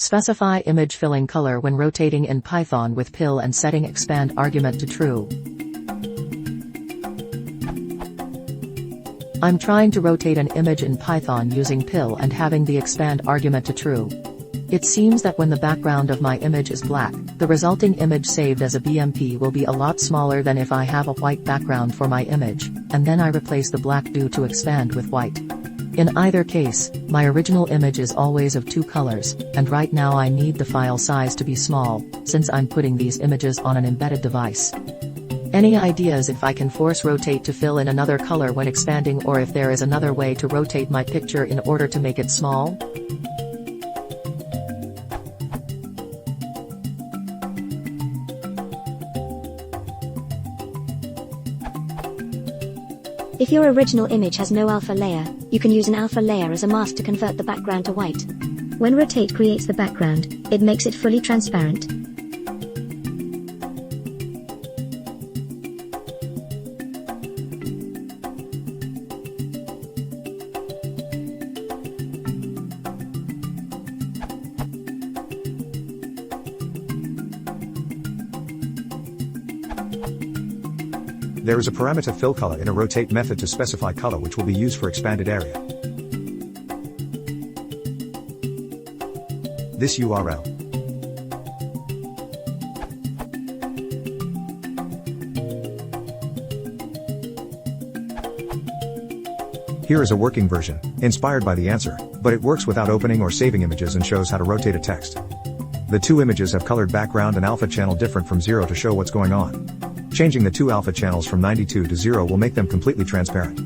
Specify image filling color when rotating in Python with PIL and setting expand argument to true. I'm trying to rotate an image in Python using PIL and having the expand argument to true. It seems that when the background of my image is black, the resulting image saved as a BMP will be a lot smaller than if I have a white background for my image, and then I replace the black due to expand with white. In either case, my original image is always of two colors, and right now I need the file size to be small, since I'm putting these images on an embedded device. Any ideas if I can force rotate to fill in another color when expanding, or if there is another way to rotate my picture in order to make it small? If your original image has no alpha layer, you can use an alpha layer as a mask to convert the background to white. When rotate creates the background, it makes it fully transparent. There is a parameter fill color in a rotate method to specify color which will be used for expanded area. This URL. Here is a working version, inspired by the answer, but it works without opening or saving images and shows how to rotate a text. The two images have colored background and alpha channel different from 0 to show what's going on. Changing the two alpha channels from 92 to 0 will make them completely transparent.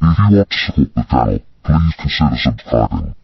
If you want to support the channel, please consider subscribing.